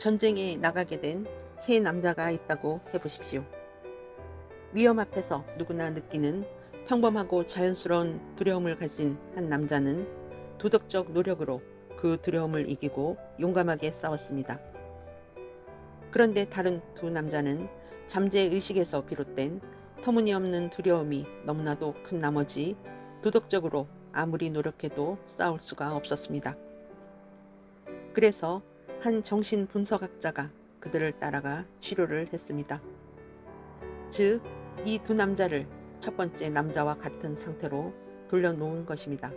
전쟁에 나가게 된 세 남자가 있다고 해보십시오. 위험 앞에서 누구나 느끼는 평범하고 자연스러운 두려움을 가진 한 남자는 도덕적 노력으로 그 두려움을 이기고 용감하게 싸웠습니다. 그런데 다른 두 남자는 잠재의식에서 비롯된 터무니없는 두려움이 너무나도 큰 나머지 도덕적으로 아무리 노력해도 싸울 수가 없었습니다. 그래서 한 정신분석학자가 그들을 따라가 치료를 했습니다. 즉, 이 두 남자를 첫 번째 남자와 같은 상태로 돌려놓은 것입니다.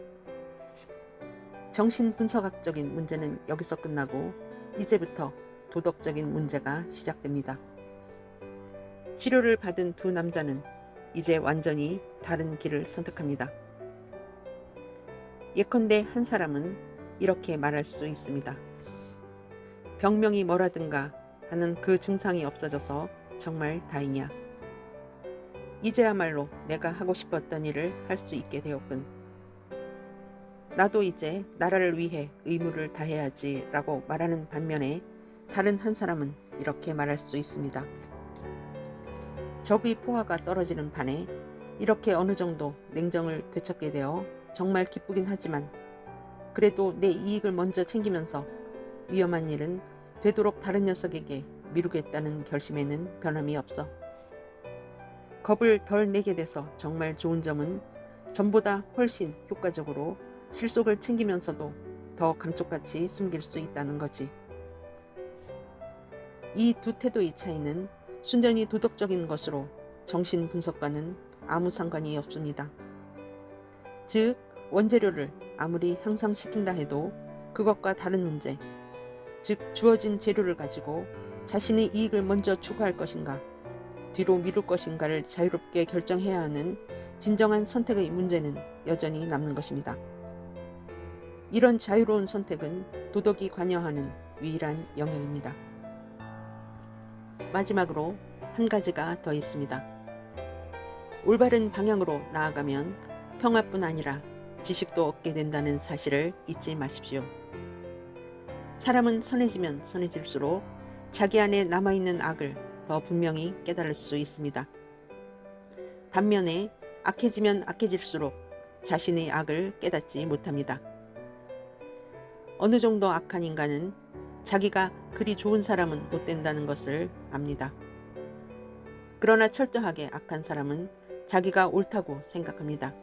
정신분석학적인 문제는 여기서 끝나고 이제부터 도덕적인 문제가 시작됩니다. 치료를 받은 두 남자는 이제 완전히 다른 길을 선택합니다. 예컨대 한 사람은 이렇게 말할 수 있습니다. 병명이 뭐라든가 하는 그 증상이 없어져서 정말 다행이야. 이제야말로 내가 하고 싶었던 일을 할 수 있게 되었군. 나도 이제 나라를 위해 의무를 다해야지 라고 말하는 반면에 다른 한 사람은 이렇게 말할 수 있습니다. 적의 포화가 떨어지는 판에 이렇게 어느 정도 냉정을 되찾게 되어 정말 기쁘긴 하지만 그래도 내 이익을 먼저 챙기면서 위험한 일은 되도록 다른 녀석에게 미루겠다는 결심에는 변함이 없어. 겁을 덜 내게 돼서 정말 좋은 점은 전보다 훨씬 효과적으로 실속을 챙기면서도 더 감쪽같이 숨길 수 있다는 거지. 이 두 태도의 차이는 순전히 도덕적인 것으로 정신분석과는 아무 상관이 없습니다. 즉, 원재료를 아무리 향상시킨다 해도 그것과 다른 문제, 즉 주어진 재료를 가지고 자신의 이익을 먼저 추구할 것인가, 뒤로 미룰 것인가를 자유롭게 결정해야 하는 진정한 선택의 문제는 여전히 남는 것입니다. 이런 자유로운 선택은 도덕이 관여하는 유일한 영역입니다. 마지막으로 한 가지가 더 있습니다. 올바른 방향으로 나아가면 평화뿐 아니라 지식도 얻게 된다는 사실을 잊지 마십시오. 사람은 선해지면 선해질수록 자기 안에 남아있는 악을 더 분명히 깨달을 수 있습니다. 반면에 악해지면 악해질수록 자신의 악을 깨닫지 못합니다. 어느 정도 악한 인간은 자기가 그리 좋은 사람은 못 된다는 것을 압니다. 그러나 철저하게 악한 사람은 자기가 옳다고 생각합니다.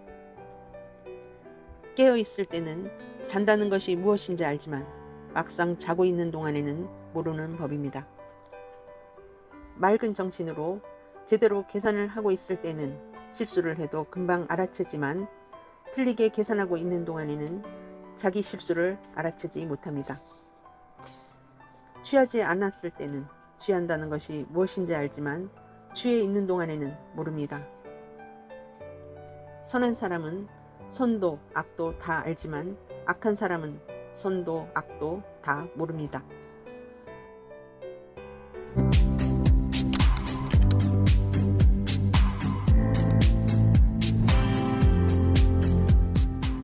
깨어있을 때는 잔다는 것이 무엇인지 알지만 막상 자고 있는 동안에는 모르는 법입니다. 맑은 정신으로 제대로 계산을 하고 있을 때는 실수를 해도 금방 알아채지만 틀리게 계산하고 있는 동안에는 자기 실수를 알아채지 못합니다. 취하지 않았을 때는 취한다는 것이 무엇인지 알지만 취해 있는 동안에는 모릅니다. 선한 사람은 선도 악도 다 알지만 악한 사람은 선도 악도 다 모릅니다.